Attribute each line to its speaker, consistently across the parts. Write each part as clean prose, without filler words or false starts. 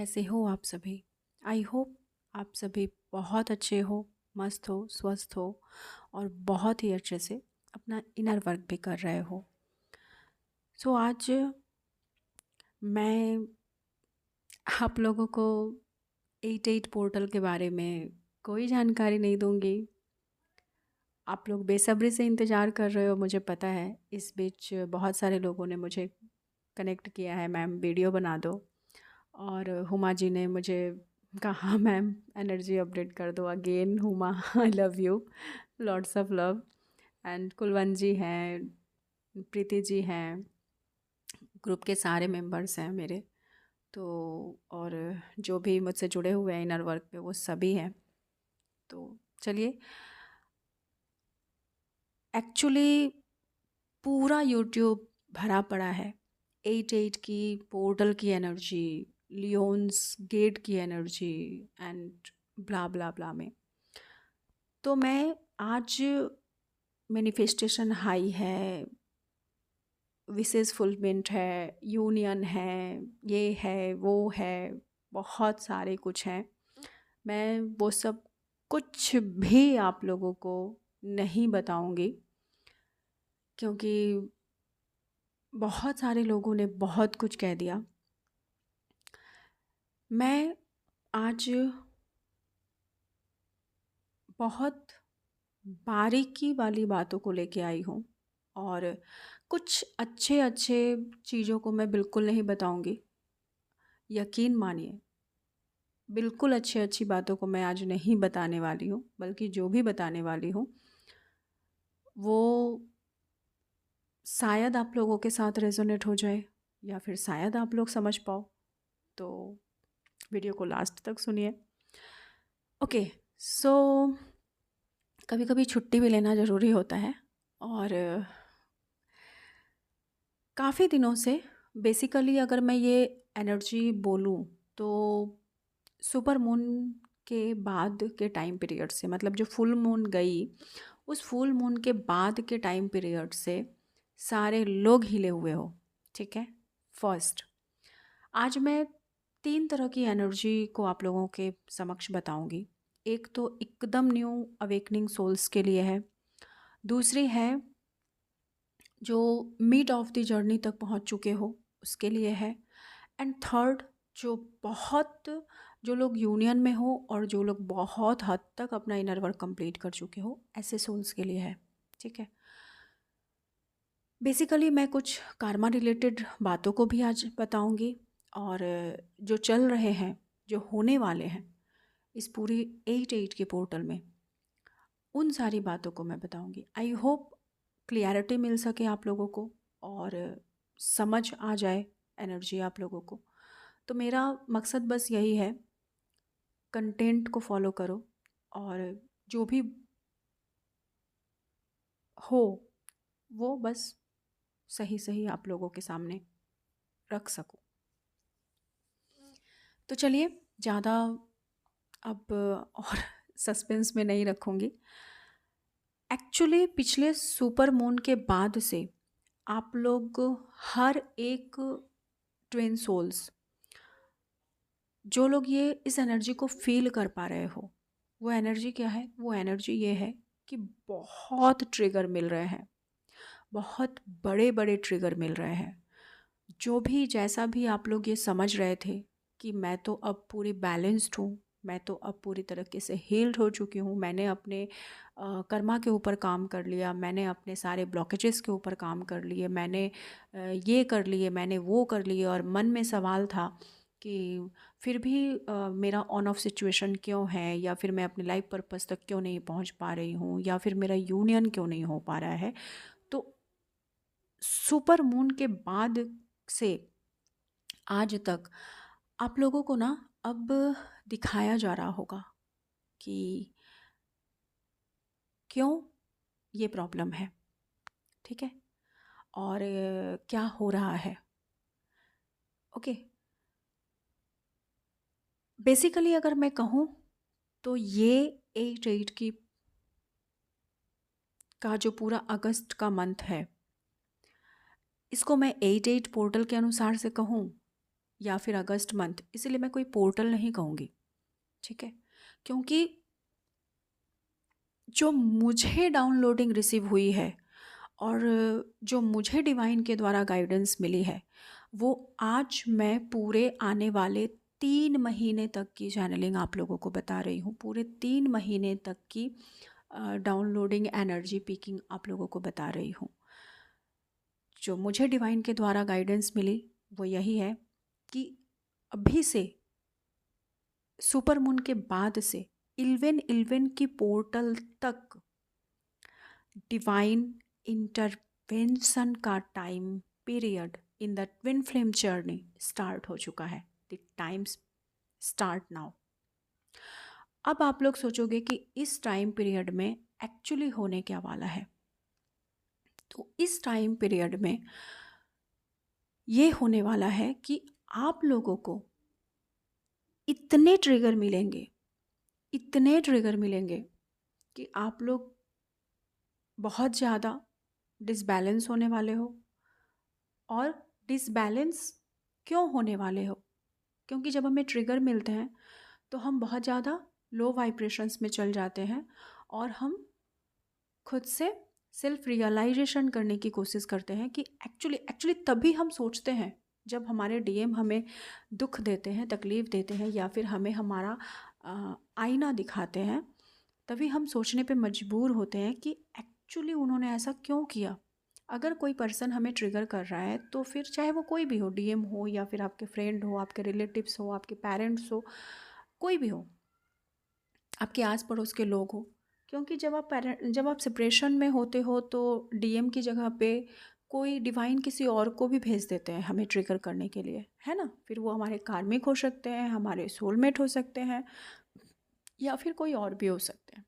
Speaker 1: कैसे हो आप सभी? आई होप आप सभी बहुत अच्छे हो, मस्त हो, स्वस्थ हो और बहुत ही अच्छे से अपना इनर वर्क भी कर रहे हो। आज मैं आप लोगों को 88 पोर्टल के बारे में कोई जानकारी नहीं दूंगी। आप लोग बेसब्री से इंतज़ार कर रहे हो, मुझे पता है। इस बीच बहुत सारे लोगों ने मुझे कनेक्ट किया है, मैम वीडियो बना दो। और हुमा जी ने मुझे कहा मैम एनर्जी अपडेट कर दो। Again Huma, I love you, lots of love. And Kulwant ji हैं, प्रीति जी हैं, ग्रुप के सारे मेंबर्स हैं मेरे। तो और जो भी मुझसे जुड़े हुए हैं इनर वर्क पे वो सभी हैं। तो चलिए, एक्चुअली पूरा यूट्यूब भरा पड़ा है 88 की पोर्टल की एनर्जी, लियोन्स गेट की एनर्जी एंड ब्ला ब्ला ब्ला में। तो मैं आज मैनिफेस्टेशन हाई है, विशेष फुलमिंट है, यूनियन है, ये है वो है, बहुत सारे कुछ हैं। मैं वो सब कुछ भी आप लोगों को नहीं बताऊंगी, क्योंकि बहुत सारे लोगों ने बहुत कुछ कह दिया। मैं आज बहुत बारीकी वाली बातों को लेके आई हूँ, और कुछ अच्छे अच्छे चीज़ों को मैं बिल्कुल नहीं बताऊंगी। यकीन मानिए, बिल्कुल अच्छी अच्छी बातों को मैं आज नहीं बताने वाली हूँ, बल्कि जो भी बताने वाली हूँ वो शायद आप लोगों के साथ रेजोनेट हो जाए, या फिर शायद आप लोग समझ पाओ। तो वीडियो को लास्ट तक सुनिए। ओके, सो कभी कभी छुट्टी भी लेना ज़रूरी होता है। और काफ़ी दिनों से, बेसिकली अगर मैं ये एनर्जी बोलूँ तो सुपर मून के बाद के टाइम पीरियड से, मतलब जो फुल मून गई उस फुल मून के बाद के टाइम पीरियड से सारे लोग हिले हुए हो। ठीक है, फर्स्ट आज मैं 3 तरह की एनर्जी को आप लोगों के समक्ष बताऊंगी। एक तो एकदम न्यू अवेकनिंग सोल्स के लिए है, दूसरी है जो मिड ऑफ द जर्नी तक पहुंच चुके हो उसके लिए है, एंड थर्ड जो बहुत, जो लोग यूनियन में हो और जो लोग बहुत हद तक अपना इनर वर्क कंप्लीट कर चुके हो, ऐसे सोल्स के लिए है। ठीक है, बेसिकली मैं कुछ कार्मा रिलेटेड बातों को भी आज बताऊंगी, और जो चल रहे हैं, जो होने वाले हैं इस पूरी 88 के पोर्टल में, उन सारी बातों को मैं बताऊंगी। आई होप क्लियरिटी मिल सके आप लोगों को, और समझ आ जाए एनर्जी आप लोगों को। तो मेरा मकसद बस यही है, कंटेंट को फॉलो करो और जो भी हो वो बस सही सही आप लोगों के सामने रख सकूं। तो चलिए, ज़्यादा अब और सस्पेंस में नहीं रखूँगी। एक्चुअली पिछले सुपर मून के बाद से आप लोग, हर एक ट्विन सोल्स, जो लोग ये इस एनर्जी को फील कर पा रहे हो, वो एनर्जी क्या है? वो एनर्जी ये है कि बहुत ट्रिगर मिल रहे हैं, बहुत बड़े बड़े ट्रिगर मिल रहे हैं। जो भी जैसा भी आप लोग ये समझ रहे थे कि मैं तो अब पूरी बैलेंस्ड हूँ, मैं तो अब पूरी तरीके से हील्ड हो चुकी हूँ, मैंने अपने कर्मा के ऊपर काम कर लिया, मैंने अपने सारे ब्लॉकेजेस के ऊपर काम कर लिए, मैंने ये कर लिए, मैंने वो कर लिए, और मन में सवाल था कि फिर भी मेरा ऑन ऑफ सिचुएशन क्यों है, या फिर मैं अपने लाइफ पर्पस तक क्यों नहीं पहुंच पा रही हूँ, या फिर मेरा यूनियन क्यों नहीं हो पा रहा है। तो सुपर मून के बाद से आज तक आप लोगों को ना अब दिखाया जा रहा होगा कि क्यों ये प्रॉब्लम है। ठीक है, और क्या हो रहा है। ओके, बेसिकली अगर मैं कहूँ तो ये 88 की का जो पूरा अगस्त का मंथ है, इसको मैं 88 पोर्टल के अनुसार से कहूँ या फिर अगस्त मंथ, इसीलिए मैं कोई पोर्टल नहीं कहूँगी, ठीक है, क्योंकि जो मुझे डाउनलोडिंग रिसीव हुई है और जो मुझे डिवाइन के द्वारा गाइडेंस मिली है, वो आज मैं पूरे आने वाले 3 महीने तक की चैनलिंग आप लोगों को बता रही हूँ। पूरे 3 महीने तक की डाउनलोडिंग एनर्जी पीकिंग आप लोगों को बता रही हूँ। जो मुझे डिवाइन के द्वारा गाइडेंस मिली वो यही है कि अभी से सुपर मून के बाद से 11/11 की पोर्टल तक डिवाइन इंटरवेंशन का time period in the twin flame journey start हो चुका है। The times start now. अब आप लोग सोचोगे कि इस टाइम पीरियड में एक्चुअली होने क्या वाला है। तो इस टाइम पीरियड में ये होने वाला है कि आप लोगों को इतने ट्रिगर मिलेंगे, इतने ट्रिगर मिलेंगे कि आप लोग बहुत ज़्यादा डिसबैलेंस होने वाले हो। और डिसबैलेंस क्यों होने वाले हो? क्योंकि जब हमें ट्रिगर मिलते हैं तो हम बहुत ज़्यादा लो वाइब्रेशंस में चल जाते हैं और हम खुद से सेल्फ रियलाइजेशन करने की कोशिश करते हैं कि एक्चुअली तभी हम सोचते हैं जब हमारे डीएम हमें दुख देते हैं, तकलीफ़ देते हैं या फिर हमें हमारा आईना दिखाते हैं, तभी हम सोचने पे मजबूर होते हैं कि एक्चुअली उन्होंने ऐसा क्यों किया। अगर कोई पर्सन हमें ट्रिगर कर रहा है तो फिर चाहे वो कोई भी हो, डीएम हो या फिर आपके फ्रेंड हो, आपके रिलेटिव्स हो, आपके पेरेंट्स हो, कोई भी हो, आपके आस पड़ोस के लोग हो, क्योंकि जब आप सेपरेशन में होते हो तो डीएम की जगह पे कोई डिवाइन किसी और को भी भेज देते हैं हमें ट्रिगर करने के लिए, है ना। फिर वो हमारे कार्मिक हो सकते हैं, हमारे सोलमेट हो सकते हैं या फिर कोई और भी हो सकते हैं।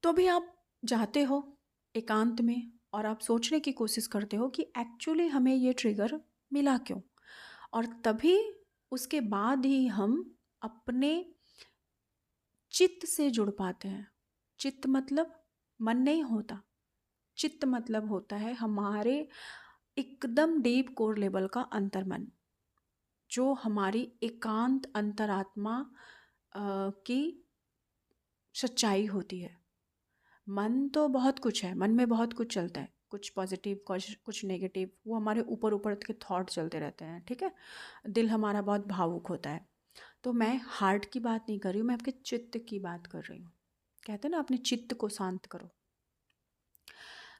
Speaker 1: तो भी आप जाते हो एकांत में और आप सोचने की कोशिश करते हो कि एक्चुअली हमें ये ट्रिगर मिला क्यों। और तभी उसके बाद ही हम अपने चित्त से जुड़ पाते हैं। चित्त मतलब मन नहीं होता, चित्त मतलब होता है हमारे एकदम डीप कोर लेवल का अंतर्मन, जो हमारी एकांत अंतरात्मा की सच्चाई होती है। मन तो बहुत कुछ है, मन में बहुत कुछ चलता है, कुछ पॉजिटिव कुछ नेगेटिव, वो हमारे ऊपर ऊपर के थॉट चलते रहते हैं, ठीक है। दिल हमारा बहुत भावुक होता है। तो मैं हार्ट की बात नहीं कर रही हूँ, मैं आपके चित्त की बात कर रही हूँ। कहते हैं ना अपने चित्त को शांत करो।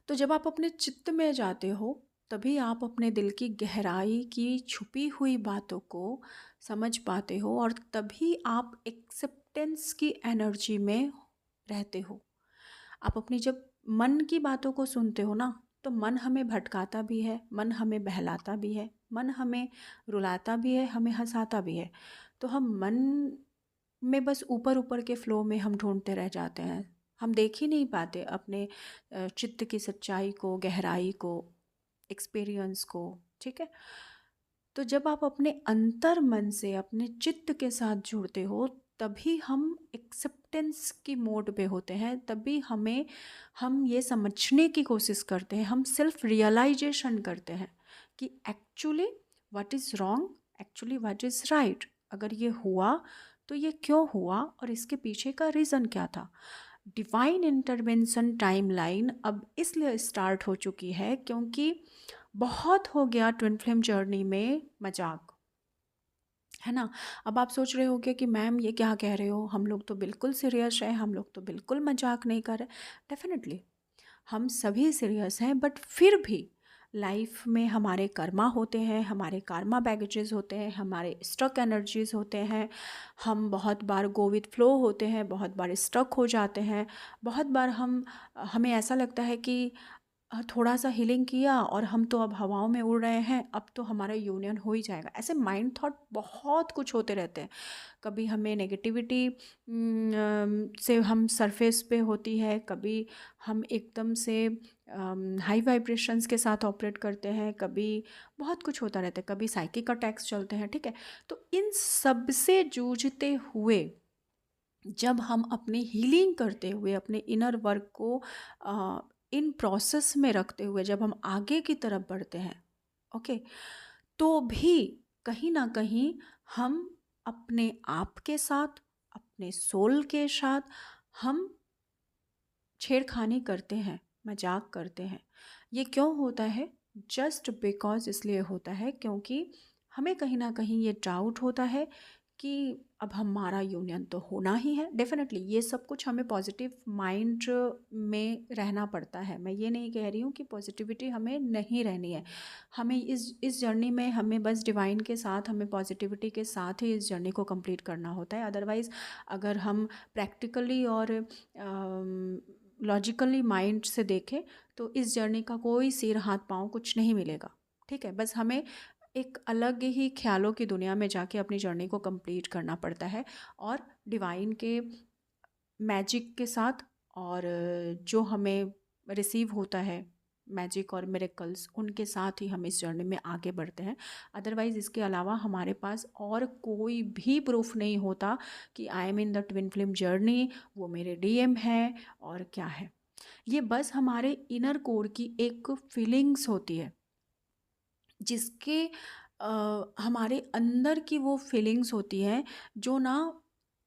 Speaker 1: तो जब आप अपने चित्त में जाते हो तभी आप अपने दिल की गहराई की छुपी हुई बातों को समझ पाते हो और तभी आप एक्सेप्टेंस की एनर्जी में रहते हो। आप अपनी जब मन की बातों को सुनते हो ना, तो मन हमें भटकाता भी है, मन हमें बहलाता भी है, मन हमें रुलाता भी है, हमें हंसाता भी है। तो हम मन में बस ऊपर ऊपर के फ्लो में हम ढूंढते रह जाते हैं। हम देख ही नहीं पाते अपने चित्त की सच्चाई को, गहराई को, एक्सपीरियंस को, ठीक है। तो जब आप अपने अंतर मन से अपने चित्त के साथ जुड़ते हो तभी हम एक्सेप्टेंस की मोड पे होते हैं, तभी हम ये समझने की कोशिश करते हैं, हम सेल्फ रियलाइजेशन करते हैं कि actually what is wrong, actually what is right. अगर ये हुआ तो ये क्यों हुआ और इसके पीछे का रीज़न क्या था। डिवाइन इंटरवेंशन टाइमलाइन अब इसलिए स्टार्ट हो चुकी है क्योंकि बहुत हो गया ट्विन फ्लेम जर्नी में मजाक, है ना। अब आप सोच रहे होगे कि मैम ये क्या कह रहे हो, हम लोग तो बिल्कुल सीरियस हैं, हम लोग तो बिल्कुल मजाक नहीं कर रहे। डेफिनेटली हम सभी सीरियस हैं, बट फिर भी लाइफ में हमारे कर्मा होते हैं, हमारे कार्मा बैगेजेस होते हैं, हमारे स्टक एनर्जीज होते हैं। हम बहुत बार गो विथ फ्लो होते हैं, बहुत बार स्टक हो जाते हैं, बहुत बार हमें ऐसा लगता है कि थोड़ा सा हीलिंग किया और हम तो अब हवाओं में उड़ रहे हैं, अब तो हमारा यूनियन हो ही जाएगा। ऐसे माइंड थॉट बहुत कुछ होते रहते हैं। कभी हमें नेगेटिविटी से हम सरफेस पे होती है, कभी हम एकदम से हाई वाइब्रेशंस के साथ ऑपरेट करते हैं, कभी बहुत कुछ होता रहता है, कभी साइकिक अटैक्स चलते हैं, ठीक है। तो इन सब से जूझते हुए जब हम अपनी हीलिंग करते हुए अपने इनर वर्क को इन प्रोसेस में रखते हुए जब हम आगे की तरफ बढ़ते हैं, ओके, तो भी कहीं ना कहीं हम अपने आप के साथ, अपने सोल के साथ हम छेड़खानी करते हैं, मजाक करते हैं। ये क्यों होता है? जस्ट बिकॉज इसलिए होता है क्योंकि हमें कहीं ना कहीं ये डाउट होता है कि अब हमारा यूनियन तो होना ही है। डेफिनेटली ये सब कुछ हमें पॉजिटिव माइंड में रहना पड़ता है। मैं ये नहीं कह रही हूँ कि पॉजिटिविटी हमें नहीं रहनी है। हमें इस जर्नी में हमें बस डिवाइन के साथ, हमें पॉजिटिविटी के साथ ही इस जर्नी को कंप्लीट करना होता है। अदरवाइज़ अगर हम प्रैक्टिकली और लॉजिकली माइंड से देखें तो इस जर्नी का कोई सिर हाथ पाँव कुछ नहीं मिलेगा। ठीक है, बस हमें एक अलग ही ख्यालों की दुनिया में जाके अपनी जर्नी को कंप्लीट करना पड़ता है, और डिवाइन के मैजिक के साथ, और जो हमें रिसीव होता है मैजिक और मिरेकल्स, उनके साथ ही हम इस जर्नी में आगे बढ़ते हैं। अदरवाइज़ इसके अलावा हमारे पास और कोई भी प्रूफ नहीं होता कि I am in the twin flame journey, वो मेरे डीएम है और क्या है। ये बस हमारे इनर कोर की एक फीलिंग्स होती है, जिसके हमारे अंदर की वो फीलिंग्स होती हैं जो ना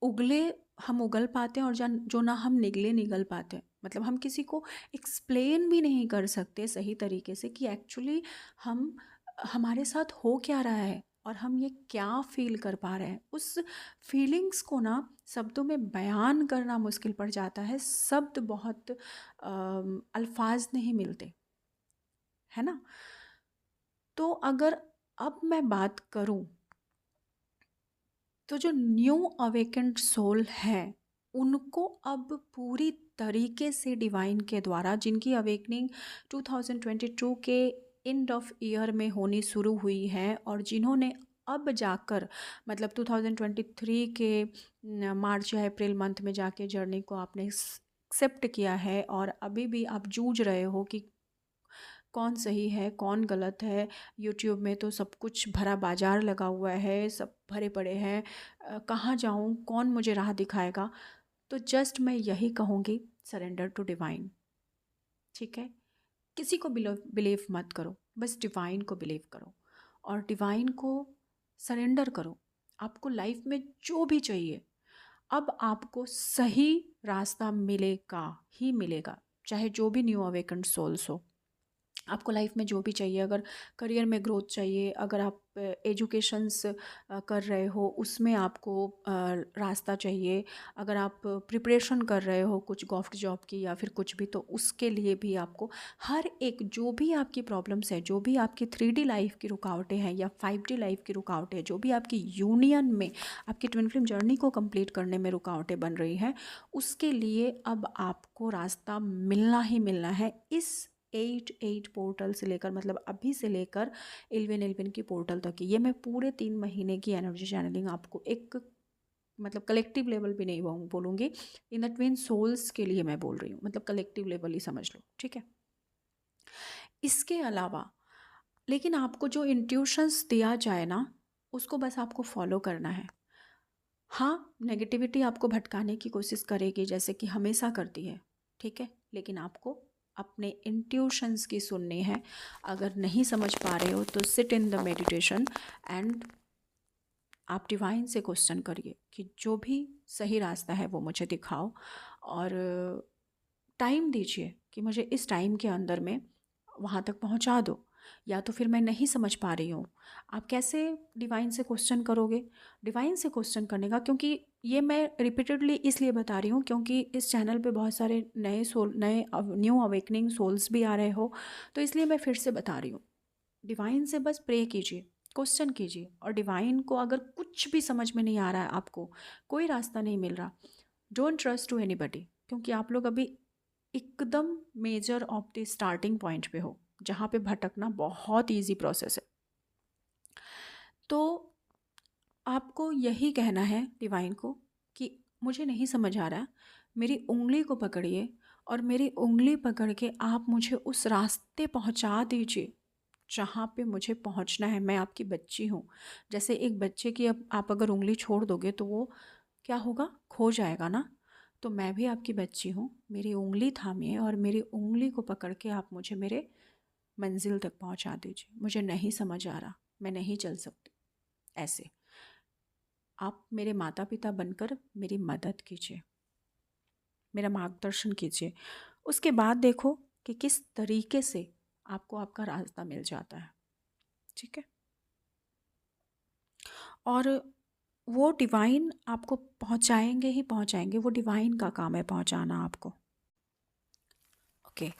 Speaker 1: उगले हम उगल पाते हैं, और जो ना हम निगल पाते हैं। मतलब हम किसी को एक्सप्लेन भी नहीं कर सकते सही तरीके से कि एक्चुअली हम हमारे साथ हो क्या रहा है और हम ये क्या फील कर पा रहे हैं। उस फीलिंग्स को ना शब्दों में बयान करना मुश्किल पड़ जाता है। शब्द बहुत अल्फाज नहीं मिलते, है ना। तो अगर अब मैं बात करूं, तो जो न्यू अवेकेंड सोल है उनको अब पूरी तरीके से डिवाइन के द्वारा, जिनकी अवेकनिंग 2022 के एंड ऑफ ईयर में होनी शुरू हुई है, और जिन्होंने अब जाकर मतलब 2023 के मार्च या अप्रैल मंथ में जाके जर्नी को आपने एक्सेप्ट किया है, और अभी भी आप जूझ रहे हो कि कौन सही है कौन गलत है। यूट्यूब में तो सब कुछ भरा बाजार लगा हुआ है, सब भरे पड़े हैं, कहाँ जाऊँ, कौन मुझे राह दिखाएगा। तो जस्ट मैं यही कहूँगी, सरेंडर टू डिवाइन। ठीक है, किसी को बिलीव मत करो, बस डिवाइन को बिलीव करो और डिवाइन को सरेंडर करो। आपको लाइफ में जो भी चाहिए, अब आपको सही रास्ता मिलेगा ही मिलेगा, चाहे जो भी न्यू अवेकन्ड सोल्स हो। आपको लाइफ में जो भी चाहिए, अगर करियर में ग्रोथ चाहिए, अगर आप एजुकेशंस कर रहे हो उसमें आपको रास्ता चाहिए, अगर आप प्रिपरेशन कर रहे हो कुछ गवर्नमेंट जॉब की या फिर कुछ भी, तो उसके लिए भी आपको हर एक जो भी आपकी प्रॉब्लम्स है, जो भी आपकी 3D लाइफ की रुकावटें हैं या 5D लाइफ की रुकावटें, जो भी आपकी यूनियन में आपकी ट्विन फ्लेम जर्नी को कंप्लीट करने में रुकावटें बन रही हैं, उसके लिए अब आपको रास्ता मिलना ही मिलना है। इस 8 पोर्टल से लेकर, मतलब अभी से लेकर 11 की पोर्टल तक की, ये मैं पूरे 3 महीने की एनर्जी चैनलिंग आपको एक मतलब कलेक्टिव लेवल भी नहीं बोलूँगी, इन द ट्विन सोल्स के लिए मैं बोल रही हूँ, मतलब कलेक्टिव लेवल ही समझ लो। ठीक है, इसके अलावा लेकिन आपको जो इंट्यूशंस दिया जाए ना, उसको बस आपको फॉलो करना है। हाँ, नेगेटिविटी आपको भटकाने की कोशिश करेगी, जैसे कि हमेशा करती है। ठीक है, लेकिन आपको अपने इंट्यूशंस की सुननी है। अगर नहीं समझ पा रहे हो तो sit in the meditation and आप डिवाइन से क्वेश्चन करिए कि जो भी सही रास्ता है वो मुझे दिखाओ, और टाइम दीजिए कि मुझे इस टाइम के अंदर में वहाँ तक पहुँचा दो। या तो फिर मैं नहीं समझ पा रही हूँ, आप कैसे डिवाइन से क्वेश्चन करोगे? डिवाइन से क्वेश्चन करने का, क्योंकि ये मैं रिपीटेडली इसलिए बता रही हूँ क्योंकि इस चैनल पे बहुत सारे नए न्यू अवेकनिंग सोल्स भी आ रहे हो, तो इसलिए मैं फिर से बता रही हूँ। डिवाइन से बस प्रे कीजिए, क्वेश्चन कीजिए, और डिवाइन को अगर कुछ भी समझ में नहीं आ रहा है, आपको कोई रास्ता नहीं मिल रहा, डोंट ट्रस्ट टू एनीबडी, क्योंकि आप लोग अभी एकदम measure of the starting point पे हो, जहाँ पे भटकना बहुत इजी प्रोसेस है। तो आपको यही कहना है डिवाइन को कि मुझे नहीं समझ आ रहा, मेरी उंगली को पकड़िए और मेरी उंगली पकड़ के आप मुझे उस रास्ते पहुंचा दीजिए जहाँ पे मुझे पहुंचना है। मैं आपकी बच्ची हूँ। जैसे एक बच्चे की अब आप अगर उंगली छोड़ दोगे तो वो क्या होगा, खो जाएगा ना। तो मैं भी आपकी बच्ची हूँ, मेरी उंगली थामिए और मेरी उंगली को पकड़ के आप मुझे मेरे मंजिल तक पहुँचा दीजिए। मुझे नहीं समझ आ रहा, मैं नहीं चल सकती ऐसे। आप मेरे माता पिता बनकर मेरी मदद कीजिए, मेरा मार्गदर्शन कीजिए। उसके बाद देखो कि किस तरीके से आपको आपका रास्ता मिल जाता है। ठीक है। और वो डिवाइन आपको पहुंचाएंगे ही पहुंचाएंगे, वो डिवाइन का काम है पहुंचाना आपको। ओके।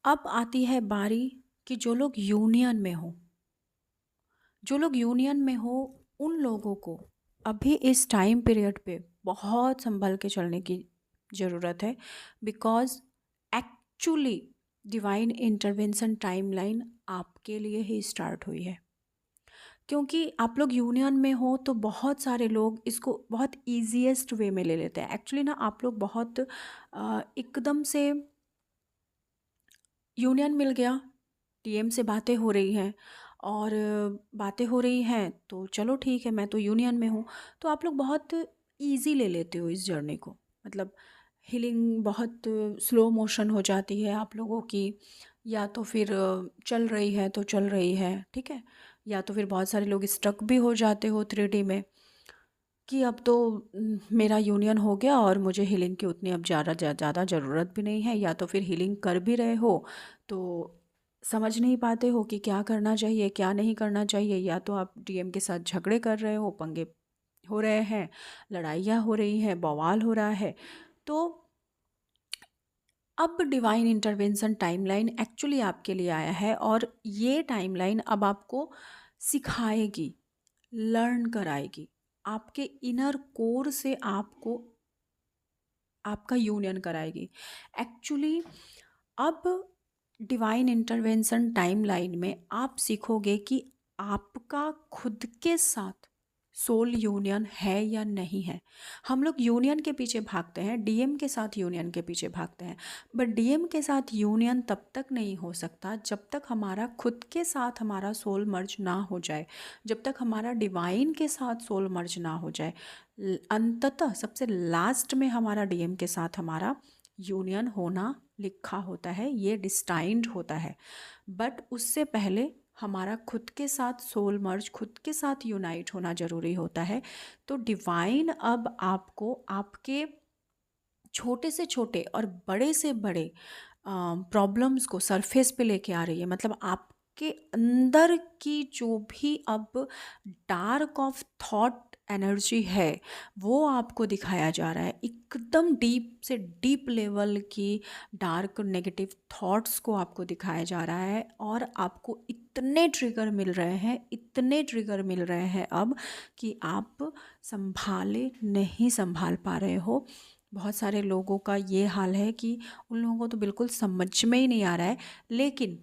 Speaker 1: अब आती है बारी कि जो लोग यूनियन में हो, जो लोग यूनियन में हो, उन लोगों को अभी इस टाइम पीरियड पे बहुत संभल के चलने की ज़रूरत है। Because actually divine intervention timeline आपके लिए ही स्टार्ट हुई है। क्योंकि आप लोग यूनियन में हो तो बहुत सारे लोग इसको बहुत ईजीएस्ट वे में ले लेते हैं। एक्चुअली ना आप लोग बहुत एकदम से यूनियन मिल गया, डीएम से बातें हो रही हैं और बातें हो रही हैं तो चलो ठीक है, मैं तो यूनियन में हूँ। तो आप लोग बहुत इजी ले लेते हो इस जर्नी को। मतलब हीलिंग बहुत स्लो मोशन हो जाती है आप लोगों की, या तो फिर चल रही है तो चल रही है, ठीक है। या तो फिर बहुत सारे लोग स्टक भी हो जाते हो 3D में कि अब तो मेरा यूनियन हो गया और मुझे हीलिंग की उतनी अब ज़्यादा ज़रूरत भी नहीं है। या तो फिर हीलिंग कर भी रहे हो तो समझ नहीं पाते हो कि क्या करना चाहिए क्या नहीं करना चाहिए। या तो आप डीएम के साथ झगड़े कर रहे हो, पंगे हो रहे हैं, लड़ाइयाँ हो रही हैं, बवाल हो रहा है। तो अब डिवाइन इंटरवेंशन टाइमलाइन एक्चुअली आपके लिए आया है और ये टाइमलाइन अब आपको सिखाएगी, लर्न कराएगी, आपके इनर कोर से आपको आपका यूनियन कराएगी। एक्चुअली अब डिवाइन इंटरवेंशन टाइमलाइन में आप सीखोगे कि आपका खुद के साथ सोल यूनियन है या नहीं है। हम लोग यूनियन के पीछे भागते हैं, डीएम के साथ यूनियन के पीछे भागते हैं, बट डीएम के साथ यूनियन तब तक नहीं हो सकता जब तक हमारा खुद के साथ हमारा सोल मर्ज ना हो जाए, जब तक हमारा डिवाइन के साथ सोल मर्ज ना हो जाए। अंततः सबसे लास्ट में हमारा डीएम के साथ हमारा यूनियन होना लिखा होता है, ये डिस्टाइंड होता है। बट उससे पहले हमारा खुद के साथ सोल मर्ज, खुद के साथ यूनाइट होना ज़रूरी होता है। तो डिवाइन अब आपको आपके छोटे से छोटे और बड़े से बड़े प्रॉब्लम्स को सरफेस पे लेके आ रही है। मतलब आपके अंदर की जो भी अब डार्क ऑफ थॉट एनर्जी है वो आपको दिखाया जा रहा है। एकदम डीप से डीप लेवल की डार्क नेगेटिव थॉट्स को आपको दिखाया जा रहा है और आपको इतने ट्रिगर मिल रहे हैं, इतने ट्रिगर मिल रहे हैं अब कि आप संभाले नहीं संभाल पा रहे हो। बहुत सारे लोगों का ये हाल है कि उन लोगों को तो बिल्कुल समझ में ही नहीं आ रहा है। लेकिन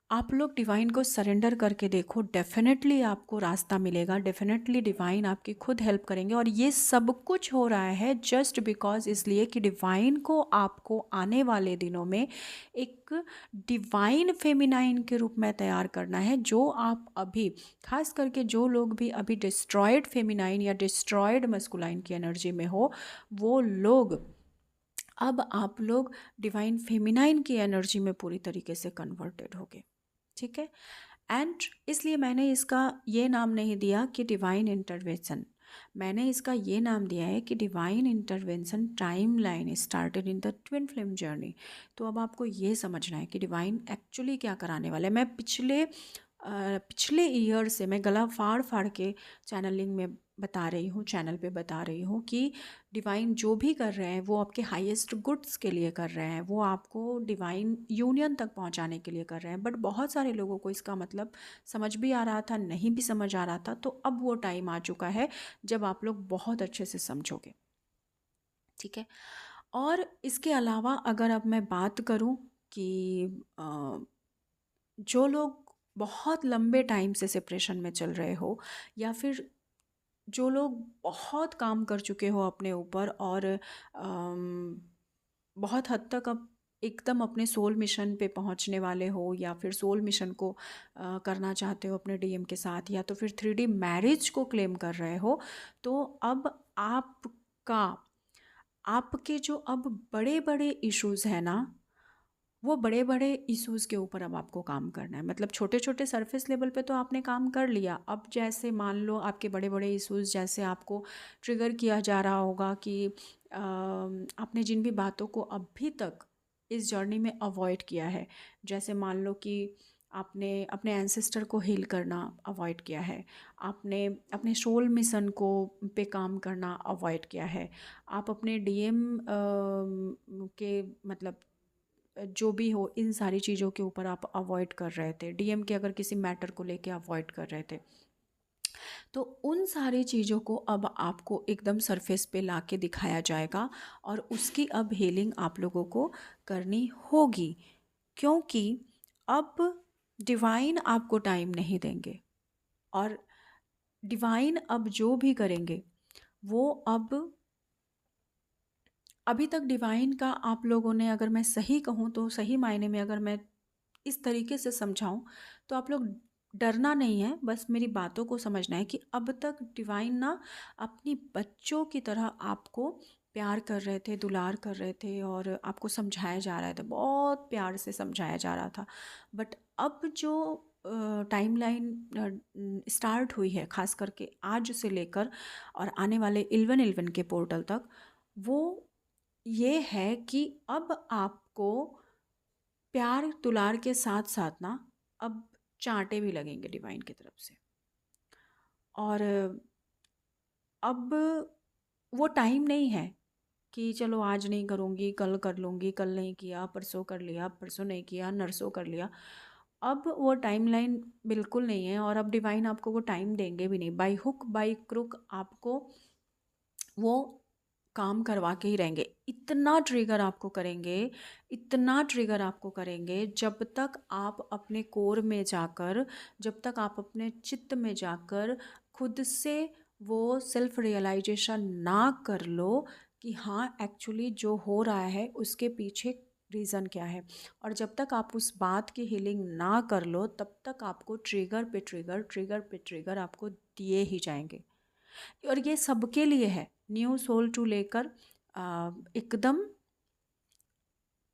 Speaker 1: आप लोग डिवाइन को सरेंडर करके देखो, डेफिनेटली आपको रास्ता मिलेगा, डेफिनेटली डिवाइन आपकी खुद हेल्प करेंगे। और ये सब कुछ हो रहा है जस्ट बिकॉज इसलिए कि डिवाइन को आपको आने वाले दिनों में एक डिवाइन फेमिनाइन के रूप में तैयार करना है। जो आप अभी, खास करके जो लोग भी अभी डिस्ट्रॉयड फेमिनाइन या डिस्ट्रॉयड मस्कुलाइन की एनर्जी में हो, वो लोग अब आप लोग डिवाइन फेमिनाइन की एनर्जी में पूरी तरीके से कन्वर्टेड होगे। ठीक है। एंड इसलिए मैंने इसका ये नाम नहीं दिया कि डिवाइन इंटरवेंशन, मैंने इसका ये नाम दिया है कि divine intervention time line started in the twin flame journey. तो अब आपको ये समझना है कि डिवाइन एक्चुअली क्या कराने वाला है। मैं पिछले ईयर से मैं गला फाड़ फाड़ के चैनलिंग में बता रही हूँ, चैनल पे बता रही हूँ कि डिवाइन जो भी कर रहे हैं वो आपके हाईएस्ट गुड्स के लिए कर रहे हैं, वो आपको डिवाइन यूनियन तक पहुँचाने के लिए कर रहे हैं। बट बहुत सारे लोगों को इसका मतलब समझ भी आ रहा था, नहीं भी समझ आ रहा था। तो अब वो टाइम आ चुका है जब आप लोग बहुत अच्छे से समझोगे। ठीक है। और इसके अलावा अगर अब मैं बात करूँ कि जो लोग बहुत लंबे टाइम से सेपरेशन में चल रहे हो, या फिर जो लोग बहुत काम कर चुके हो अपने ऊपर और बहुत हद तक अब एकदम अपने सोल मिशन पे पहुंचने वाले हो, या फिर सोल मिशन को करना चाहते हो अपने डीएम के साथ, या तो फिर 3D मैरिज को क्लेम कर रहे हो, तो अब आपका आपके जो अब बड़े बड़े इश्यूज़ हैं ना, वो बड़े बड़े इश्यूज़ के ऊपर अब आपको काम करना है। मतलब छोटे छोटे सरफेस लेवल पे तो आपने काम कर लिया, अब जैसे मान लो आपके बड़े बड़े इश्यूज़ जैसे आपको ट्रिगर किया जा रहा होगा कि आपने जिन भी बातों को अभी तक इस जर्नी में अवॉइड किया है, जैसे मान लो कि आपने अपने एंसेस्टर को हील करना अवॉइड किया है, आपने अपने सोल मिशन को पे काम करना अवॉइड किया है, आप अपने डीएम के मतलब जो भी हो इन सारी चीज़ों के ऊपर आप अवॉइड कर रहे थे, डीएम के अगर किसी मैटर को लेके अवॉइड कर रहे थे, तो उन सारी चीज़ों को अब आपको एकदम सरफेस पे लाके दिखाया जाएगा और उसकी अब हीलिंग आप लोगों को करनी होगी, क्योंकि अब डिवाइन आपको टाइम नहीं देंगे और डिवाइन अब जो भी करेंगे वो अब अभी तक डिवाइन का आप लोगों ने, अगर मैं सही कहूँ तो सही मायने में अगर मैं इस तरीके से समझाऊँ तो आप लोग डरना नहीं है, बस मेरी बातों को समझना है कि अब तक डिवाइन ना अपनी बच्चों की तरह आपको प्यार कर रहे थे, दुलार कर रहे थे और आपको समझाया जा रहा था, बहुत प्यार से समझाया जा रहा था। बट अब जो टाइमलाइन स्टार्ट हुई है, खास करके आज से लेकर और आने वाले 11/11 के पोर्टल तक, वो ये है कि अब आपको प्यार दुलार के साथ साथ ना अब चांटे भी लगेंगे डिवाइन की तरफ से। और अब वो टाइम नहीं है कि चलो आज नहीं करूँगी कल कर लूँगी, कल नहीं किया परसों कर लिया, परसों नहीं किया नरसों कर लिया। अब वो टाइमलाइन बिल्कुल नहीं है और अब डिवाइन आपको वो टाइम देंगे भी नहीं, बाई हुक बाई क्रुक आपको वो काम करवा के ही रहेंगे। इतना ट्रिगर आपको करेंगे, इतना ट्रिगर आपको करेंगे, जब तक आप अपने कोर में जाकर, जब तक आप अपने चित्त में जाकर खुद से वो सेल्फ रियलाइजेशन ना कर लो कि हाँ एक्चुअली जो हो रहा है उसके पीछे रीज़न क्या है। और जब तक आप उस बात की हीलिंग ना कर लो तब तक आपको ट्रिगर पे ट्रिगर, ट्रिगर पे ट्रिगर आपको दिए ही जाएंगे। और ये सबके लिए है, न्यू सोल टू लेकर एकदम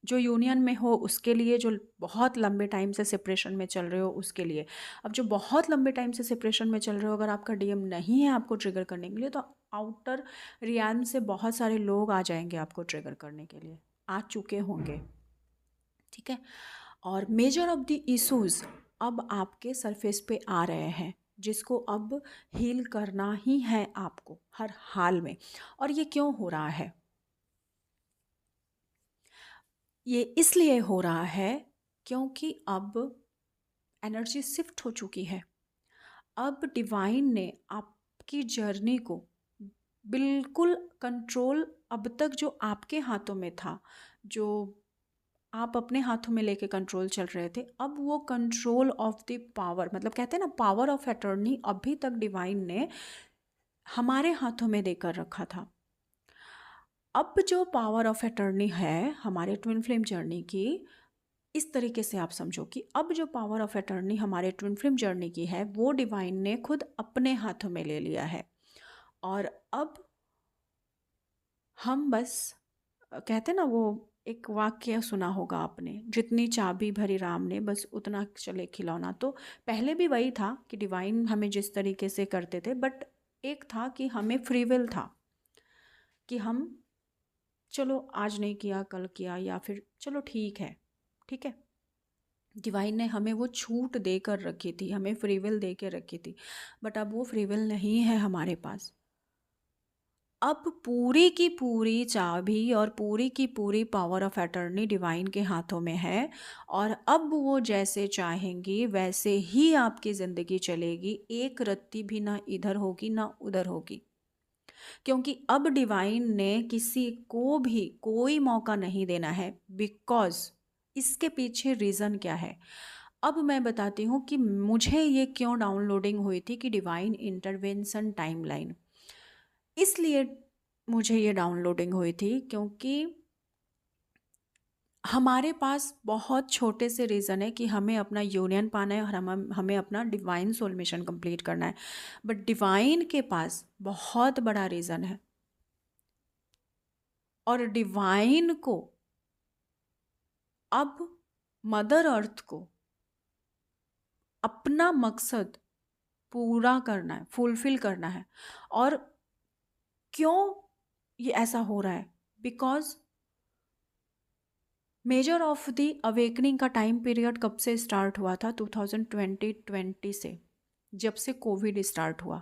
Speaker 1: जो यूनियन में हो उसके लिए, जो बहुत लंबे टाइम से सेपरेशन में चल रहे हो उसके लिए। अब जो बहुत लंबे टाइम से सेपरेशन में चल रहे हो, अगर आपका डीएम नहीं है आपको ट्रिगर करने के लिए, तो आउटर रियाल्म से बहुत सारे लोग आ जाएंगे आपको ट्रिगर करने के लिए, आ चुके होंगे। ठीक है। और मेजर ऑफ द इश्यूज अब आपके सरफेस पे आ रहे हैं, जिसको अब हील करना ही है आपको हर हाल में। और ये क्यों हो रहा है? ये इसलिए हो रहा है क्योंकि अब एनर्जी शिफ्ट हो चुकी है। अब डिवाइन ने आपकी जर्नी को बिल्कुल कंट्रोल, अब तक जो आपके हाथों में था, जो आप अपने हाथों में लेके कंट्रोल चल रहे थे, अब वो कंट्रोल ऑफ द पावर, मतलब कहते हैं ना पावर ऑफ अटॉर्नी, अभी तक डिवाइन ने हमारे हाथों में देकर रखा था। अब जो पावर ऑफ अटॉर्नी है हमारे ट्विन फ्लेम जर्नी की, इस तरीके से आप समझो कि अब जो पावर ऑफ अटॉर्नी हमारे ट्विन फ्लेम जर्नी की है वो डिवाइन ने खुद अपने हाथों में ले लिया है। और अब हम बस कहते ना, वो एक वाक्य सुना होगा आपने, जितनी चाबी भरी राम ने बस उतना चले खिलौना। तो पहले भी वही था कि डिवाइन हमें जिस तरीके से करते थे, बट एक था कि हमें फ्री विल था कि हम चलो आज नहीं किया कल किया, या फिर चलो ठीक है, ठीक है। डिवाइन ने हमें वो छूट दे कर रखी थी, हमें फ्री विल दे के रखी थी। बट अब वो फ्री विल नहीं है हमारे पास। अब पूरी की पूरी चाबी और पूरी की पूरी पावर ऑफ अटॉर्नी डिवाइन के हाथों में है। और अब वो जैसे चाहेंगी वैसे ही आपकी ज़िंदगी चलेगी, एक रत्ती भी ना इधर होगी ना उधर होगी। क्योंकि अब डिवाइन ने किसी को भी कोई मौका नहीं देना है, बिकॉज इसके पीछे रीज़न क्या है अब मैं बताती हूँ कि मुझे ये क्यों डाउनलोडिंग हुई थी कि डिवाइन इंटरवेंशन टाइमलाइन। इसलिए मुझे ये डाउनलोडिंग हुई थी क्योंकि हमारे पास बहुत छोटे से रीज़न है कि हमें अपना यूनियन पाना है और हमें अपना डिवाइन सोल मिशन कंप्लीट करना है। बट डिवाइन के पास बहुत बड़ा रीज़न है और डिवाइन को अब मदर अर्थ को अपना मकसद पूरा करना है, फुलफिल करना है। और क्यों ये ऐसा हो रहा है? Because measure of the awakening का टाइम पीरियड कब से स्टार्ट हुआ था? 2020 से, जब से कोविड स्टार्ट हुआ।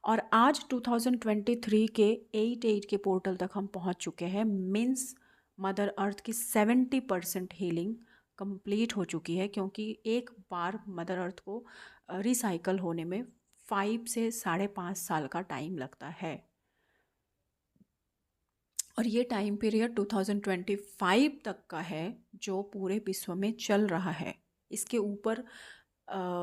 Speaker 1: और आज 2023 के 8/8 के पोर्टल तक हम पहुंच चुके हैं। मीन्स मदर अर्थ की 70% हीलिंग कंप्लीट हो चुकी है, क्योंकि एक बार मदर अर्थ को रिसाइकल होने में 5 से 5.5 साल का टाइम लगता है। और ये टाइम पीरियड 2025 तक का है, जो पूरे विश्व में चल रहा है। इसके ऊपर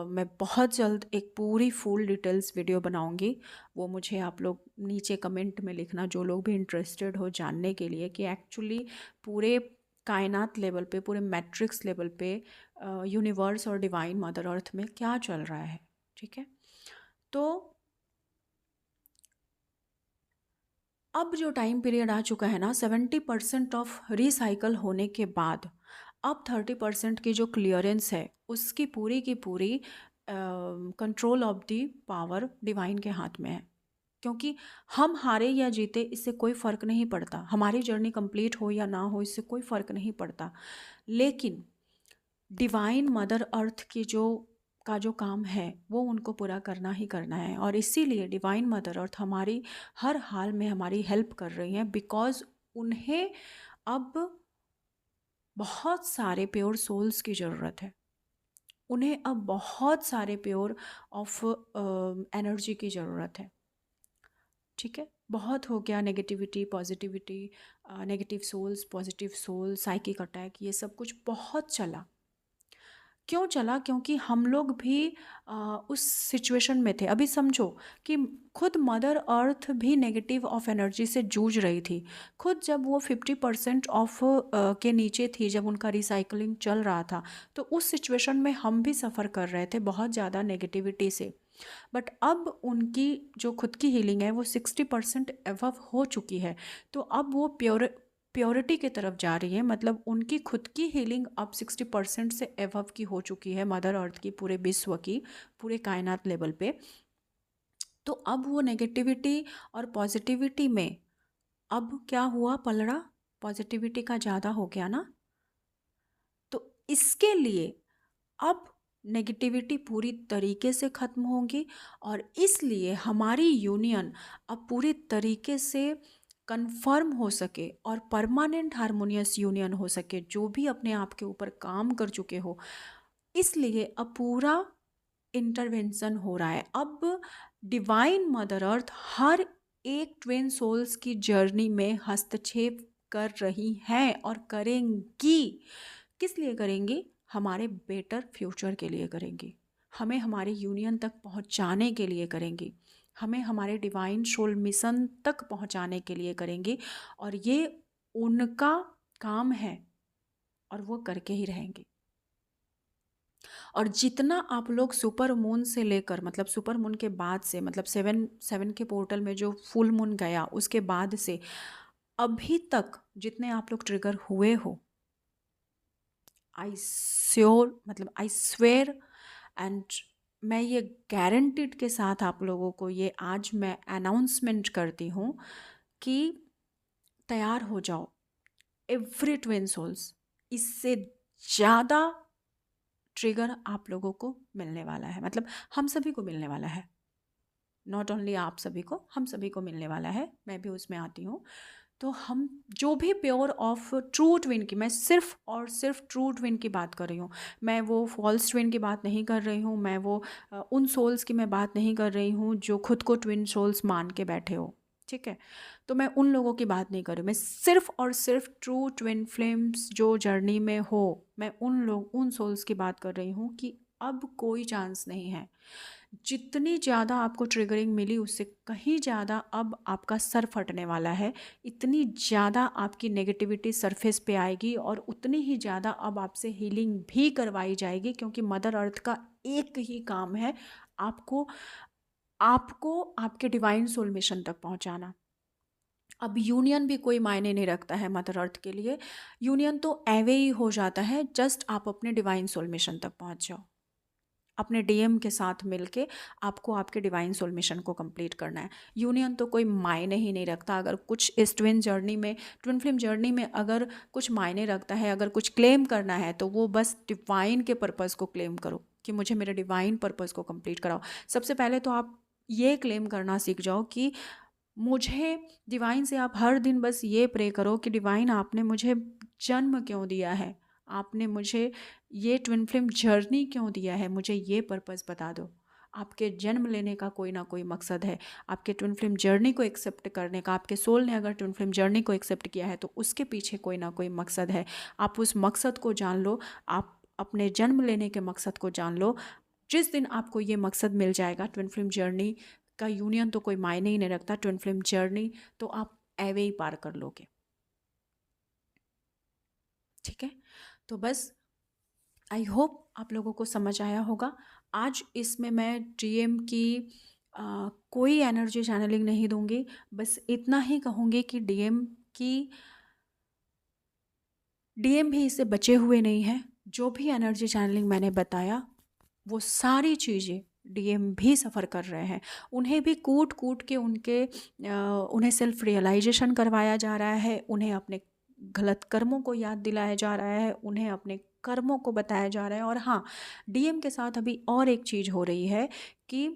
Speaker 1: मैं बहुत जल्द एक पूरी फुल डिटेल्स वीडियो बनाऊंगी। वो मुझे आप लोग नीचे कमेंट में लिखना, जो लोग भी इंटरेस्टेड हो जानने के लिए कि एक्चुअली पूरे कायनात लेवल पे, पूरे मैट्रिक्स लेवल पे यूनिवर्स और डिवाइन मदर अर्थ में क्या चल रहा है। ठीक है, तो अब जो टाइम पीरियड आ चुका है ना, 70% ऑफ रिसाइकल होने के बाद अब 30% की जो क्लियरेंस है, उसकी पूरी की पूरी control of the power divine के हाथ में है। क्योंकि हम हारे या जीते, इससे कोई फ़र्क नहीं पड़ता। हमारी जर्नी कंप्लीट हो या ना हो, इससे कोई फ़र्क नहीं पड़ता। लेकिन डिवाइन मदर अर्थ की जो काम है, वो उनको पूरा करना ही करना है। और इसीलिए डिवाइन मदर अर्थ हमारी हर हाल में हमारी हेल्प कर रही हैं, बिकॉज़ उन्हें अब बहुत सारे प्योर सोल्स की ज़रूरत है। उन्हें अब बहुत सारे प्योर ऑफ एनर्जी की ज़रूरत है। ठीक है, बहुत हो गया negativity positivity, negative souls positive souls, psychic attack, ये सब कुछ बहुत चला। क्यों चला? क्योंकि हम लोग भी उस सिचुएशन में थे। अभी समझो कि खुद मदर अर्थ भी नेगेटिव ऑफ एनर्जी से जूझ रही थी। खुद जब वो 50% ऑफ के नीचे थी, जब उनका रिसाइकलिंग चल रहा था, तो उस सिचुएशन में हम भी सफ़र कर रहे थे बहुत ज़्यादा नेगेटिविटी से। बट अब उनकी जो खुद की हीलिंग है वो 60% एवव हो चुकी है। तो अब वो प्योरिटी की तरफ जा रही है। मतलब उनकी खुद की हीलिंग अब 60% से एवव की हो चुकी है, मदर अर्थ की, पूरे विश्व की, पूरे कायनात लेवल पे। तो अब वो नेगेटिविटी और पॉजिटिविटी में अब क्या हुआ पलड़ा? पॉजिटिविटी का ज़्यादा हो गया ना। तो इसके लिए अब नेगेटिविटी पूरी तरीके से ख़त्म होगी, और इसलिए हमारी यूनियन अब पूरी तरीके से कंफर्म हो सके और परमानेंट हारमोनियस यूनियन हो सके, जो भी अपने आप के ऊपर काम कर चुके हो। इसलिए अब पूरा इंटरवेंशन हो रहा है। अब डिवाइन मदर अर्थ हर एक ट्विन सोल्स की जर्नी में हस्तक्षेप कर रही हैं और करेंगी। किस लिए करेंगी? हमारे बेटर फ्यूचर के लिए करेंगी, हमें हमारे यूनियन तक पहुंचाने के लिए करेंगी, हमें हमारे डिवाइन सोल मिशन तक पहुंचाने के लिए करेंगी। और ये उनका काम है, और वो करके ही रहेंगे। और जितना आप लोग सुपर मून से लेकर, मतलब सुपर मून के बाद से, मतलब 7 के पोर्टल में जो फुल मून गया उसके बाद से अभी तक जितने आप लोग ट्रिगर हुए हो, आई स्वेयर एंड मैं ये गारंटीड के साथ आप लोगों को ये आज मैं अनाउंसमेंट करती हूँ कि तैयार हो जाओ एवरी ट्विन सोल्स। इससे ज़्यादा ट्रिगर आप लोगों को मिलने वाला है, मतलब हम सभी को मिलने वाला है। नॉट ओनली आप सभी को, हम सभी को मिलने वाला है। मैं भी उसमें आती हूँ। तो हम जो भी प्योर ऑफ ट्रू ट्विन की, मैं सिर्फ और सिर्फ ट्रू ट्विन की बात कर रही हूँ। मैं वो फॉल्स ट्विन की बात नहीं कर रही हूँ। मैं वो उन सोल्स की मैं बात नहीं कर रही हूँ जो खुद को ट्विन सोल्स मान के बैठे हो। ठीक है, तो मैं उन लोगों की बात नहीं कर रही हूँ। मैं सिर्फ और सिर्फ ट्रू ट्विन फ्लेम्स जो जर्नी में हो, मैं उन सोल्स की बात कर रही हूँ कि अब कोई चांस नहीं है। जितनी ज़्यादा आपको ट्रिगरिंग मिली, उससे कहीं ज़्यादा अब आपका सर फटने वाला है। इतनी ज़्यादा आपकी नेगेटिविटी सरफेस पे आएगी, और उतनी ही ज़्यादा अब आपसे हीलिंग भी करवाई जाएगी। क्योंकि मदर अर्थ का एक ही काम है, आपको आपको आपके डिवाइन सोल मिशन तक पहुंचाना। अब यूनियन भी कोई मायने नहीं रखता है मदर अर्थ के लिए। यूनियन तो एवे ही हो जाता है, जस्ट आप अपने डिवाइन सोल मिशन तक पहुंच जाओ। अपने डीएम के साथ मिलके आपको आपके डिवाइन सोल मिशन को कंप्लीट करना है। यूनियन तो कोई मायने ही नहीं रखता। अगर कुछ इस ट्विन जर्नी में, ट्विन फ्लेम जर्नी में अगर कुछ मायने रखता है, अगर कुछ क्लेम करना है, तो वो बस डिवाइन के पर्पज़ को क्लेम करो कि मुझे मेरे डिवाइन पर्पज़ को कंप्लीट कराओ। सबसे पहले तो आप ये क्लेम करना सीख जाओ कि मुझे डिवाइन से आप हर दिन बस ये प्रे करो कि डिवाइन आपने मुझे जन्म क्यों दिया है, आपने मुझे ये ट्विन फ्लेम जर्नी क्यों दिया है, मुझे ये पर्पस बता दो। आपके जन्म लेने का कोई ना कोई मकसद है, आपके ट्विन फ्लेम जर्नी को एक्सेप्ट करने का। आपके सोल ने अगर ट्विन फ्लेम जर्नी को एक्सेप्ट किया है तो उसके पीछे कोई ना कोई मकसद है। आप उस मकसद को जान लो, आप अपने जन्म लेने के मकसद को जान लो। जिस दिन आपको ये मकसद मिल जाएगा, ट्विन फ्लेम जर्नी का यूनियन तो कोई मायने ही नहीं रखता, ट्विन फ्लेम जर्नी तो आप एवे ही पार कर लोगे। ठीक है, तो बस आई होप आप लोगों को समझ आया होगा। आज इसमें मैं डीएम की कोई एनर्जी चैनलिंग नहीं दूंगी, बस इतना ही कहूँगी कि डीएम भी इससे बचे हुए नहीं हैं। जो भी एनर्जी चैनलिंग मैंने बताया वो सारी चीज़ें डीएम भी सफ़र कर रहे हैं। उन्हें भी कूट कूट के उन्हें सेल्फ रियलाइजेशन करवाया जा रहा है, उन्हें अपने गलत कर्मों को याद दिलाया जा रहा है, उन्हें अपने कर्मों को बताया जा रहा है। और हाँ, डीएम के साथ अभी और एक चीज़ हो रही है कि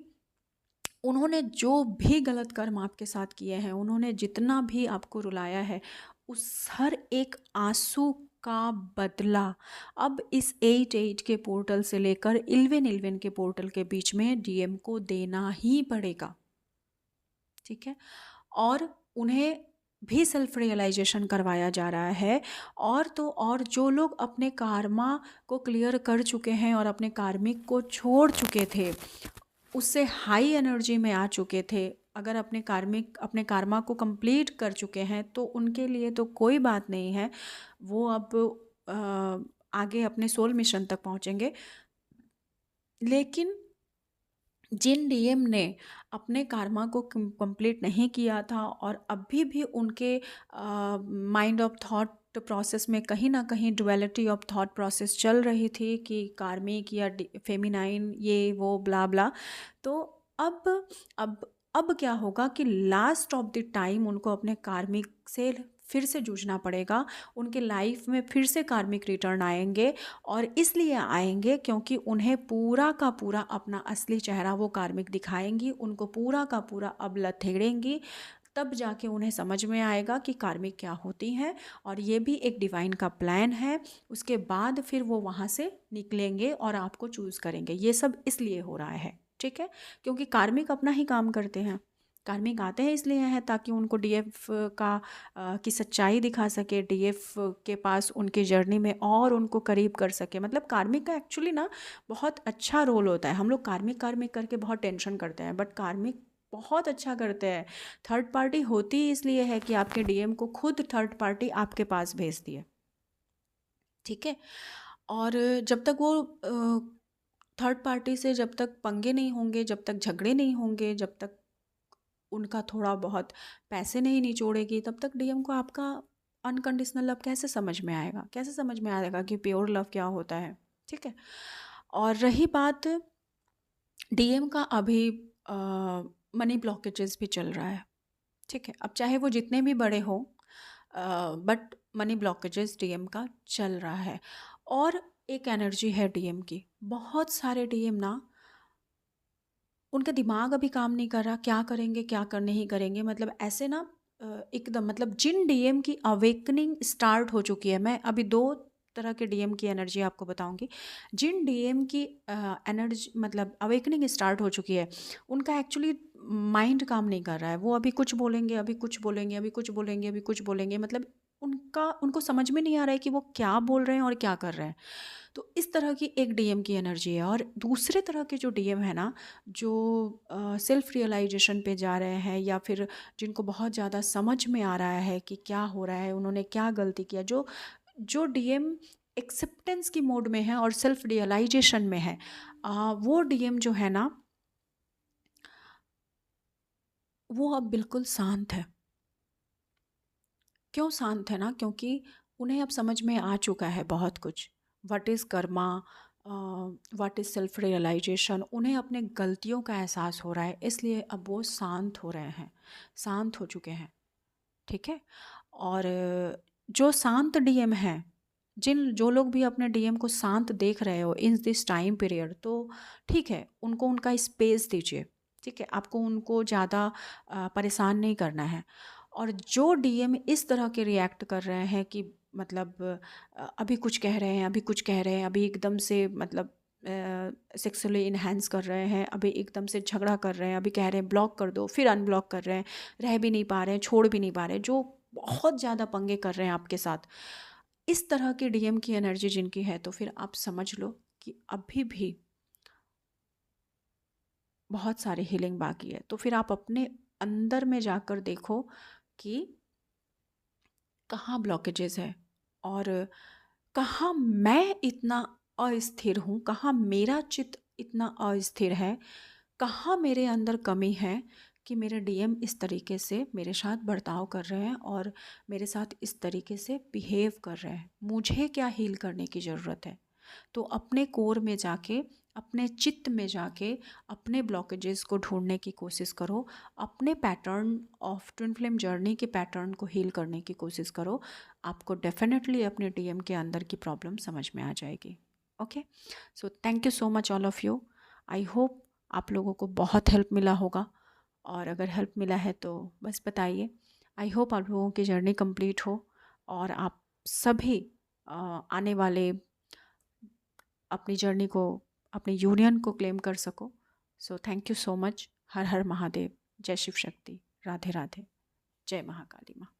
Speaker 1: उन्होंने जो भी गलत कर्म आपके साथ किए हैं, उन्होंने जितना भी आपको रुलाया है, उस हर एक आंसू का बदला अब इस 8-8 के पोर्टल से लेकर 11-11 के पोर्टल के बीच में डीएम को देना ही पड़ेगा। ठीक है, और उन्हें भी सेल्फ रियलाइजेशन करवाया जा रहा है। और तो और जो लोग अपने कार्मा को क्लियर कर चुके हैं और अपने कार्मिक को छोड़ चुके थे, उससे हाई एनर्जी में आ चुके थे, अगर अपने कार्मा को कंप्लीट कर चुके हैं, तो उनके लिए तो कोई बात नहीं है। वो अब आगे अपने सोल मिशन तक पहुंचेंगे। लेकिन जिन डीएम ने अपने कार्मा को कंप्लीट नहीं किया था और अभी भी उनके माइंड ऑफ थॉट प्रोसेस में कहीं ना कहीं डुअलिटी ऑफ थॉट प्रोसेस चल रही थी कि कार्मिक या फेमिनाइन ये वो ब्ला ब्ला, तो अब अब अब क्या होगा कि लास्ट ऑफ द टाइम उनको अपने कार्मिक से फिर से जूझना पड़ेगा। उनके लाइफ में फिर से कार्मिक रिटर्न आएंगे, और इसलिए आएंगे क्योंकि उन्हें पूरा का पूरा अपना असली चेहरा वो कार्मिक दिखाएंगी, उनको पूरा का पूरा अब लथेड़ेंगी। तब जाके उन्हें समझ में आएगा कि कार्मिक क्या होती हैं, और ये भी एक डिवाइन का प्लान है। उसके बाद फिर वो वहाँ से निकलेंगे और आपको चूज़ करेंगे। ये सब इसलिए हो रहा है, ठीक है, क्योंकि कार्मिक अपना ही काम करते हैं। कार्मिक आते हैं इसलिए हैं ताकि उनको डीएफ का की सच्चाई दिखा सके, डीएफ के पास उनकी जर्नी में और उनको करीब कर सके। मतलब कार्मिक का एक्चुअली ना बहुत अच्छा रोल होता है। हम लोग कार्मिक कार्मिक करके बहुत टेंशन करते हैं, बट कार्मिक बहुत अच्छा करते हैं। थर्ड पार्टी होती ही इसलिए है कि आपके डीएम को खुद थर्ड पार्टी आपके पास भेजती है। ठीक है, और जब तक वो थर्ड पार्टी से जब तक पंगे नहीं होंगे, जब तक झगड़े नहीं होंगे, जब तक उनका थोड़ा बहुत पैसे नहीं निचोड़ेगी, तब तक डीएम को आपका अनकंडीशनल लव कैसे समझ में आएगा, कैसे समझ में आएगा कि प्योर लव क्या होता है। ठीक है, और रही बात डीएम का, अभी मनी ब्लॉकेजेस भी चल रहा है। ठीक है, अब चाहे वो जितने भी बड़े हों, बट मनी ब्लॉकेजेस डीएम का चल रहा है। और एक एनर्जी है डीएम की, बहुत सारे डीएम ना, उनका दिमाग अभी काम नहीं कर रहा, क्या करेंगे क्या कर नहीं करेंगे, मतलब ऐसे ना एकदम, मतलब जिन डीएम की अवेकनिंग स्टार्ट हो चुकी है, मैं अभी दो तरह के डीएम की एनर्जी आपको बताऊंगी। जिन डीएम की एनर्जी मतलब अवेकनिंग स्टार्ट हो चुकी है, उनका एक्चुअली माइंड काम नहीं कर रहा है। वो अभी कुछ बोलेंगे, अभी कुछ बोलेंगे, अभी कुछ बोलेंगे, अभी कुछ बोलेंगे, मतलब उनको समझ में नहीं आ रहा है कि वो क्या बोल रहे हैं और क्या कर रहे हैं। तो इस तरह की एक डीएम की एनर्जी है। और दूसरे तरह के जो डीएम है ना, जो सेल्फ रियलाइजेशन पे जा रहे हैं, या फिर जिनको बहुत ज़्यादा समझ में आ रहा है कि क्या हो रहा है, उन्होंने क्या गलती किया, जो जो डीएम एक्सेप्टेंस की मोड में है और सेल्फ रियलाइजेशन में है, वो डीएम जो है ना, वो अब बिल्कुल शांत है। क्यों शांत है ना, क्योंकि उन्हें अब समझ में आ चुका है बहुत कुछ। What is karma, what is self realisation, उन्हें अपने गलतियों का एहसास हो रहा है, इसलिए अब वो शांत हो रहे हैं, शांत हो चुके हैं। ठीक है। और जो शांत डीएम हैं, जिन जो लोग भी अपने डीएम को शांत देख रहे हो इन दिस टाइम पीरियड, तो ठीक है, उनको उनका स्पेस दीजिए। ठीक है, आपको उनको ज़्यादा परेशान नहीं करना है। और जो डीएम इस तरह के रिएक्ट कर रहे हैं कि मतलब अभी कुछ कह रहे हैं, अभी कुछ कह रहे हैं, अभी एकदम से मतलब सेक्सुअली इन्हेंस कर रहे हैं, अभी एकदम से झगड़ा कर रहे हैं, अभी कह रहे हैं ब्लॉक कर दो, फिर अनब्लॉक कर रहे हैं, रह भी नहीं पा रहे हैं, छोड़ भी नहीं पा रहे हैं, जो बहुत ज़्यादा पंगे कर रहे हैं आपके साथ, इस तरह की डीएम की एनर्जी जिनकी है, तो फिर आप समझ लो कि अभी भी बहुत सारी हीलिंग बाकी है। तो फिर आप अपने अंदर में जाकर देखो कि कहाँ ब्लॉकेजेस है, और कहाँ मैं इतना अस्थिर हूँ, कहाँ मेरा चित्त इतना अस्थिर है, कहाँ मेरे अंदर कमी है कि मेरे डीएम इस तरीके से मेरे साथ बर्ताव कर रहे हैं और मेरे साथ इस तरीके से बिहेव कर रहे हैं। मुझे क्या हील करने की ज़रूरत है? तो अपने कोर में जाके, अपने चित्त में जाके अपने ब्लॉकेजेस को ढूंढने की कोशिश करो, अपने pattern of twin flame journey के पैटर्न को हील करने की कोशिश करो। आपको डेफिनेटली अपने डीएम के अंदर की प्रॉब्लम समझ में आ जाएगी। Okay, so thank you so much all of you. I hope आप लोगों को बहुत हेल्प मिला होगा, और अगर हेल्प मिला है तो बस बताइए। आई होप आप लोगों की जर्नी कंप्लीट हो और आप सभी आने वाले अपनी जर्नी को, अपनी यूनियन को क्लेम कर सको। So thank you so much. Har Har Mahadev, जय शिव शक्ति, राधे राधे, जय महाकाली माँ।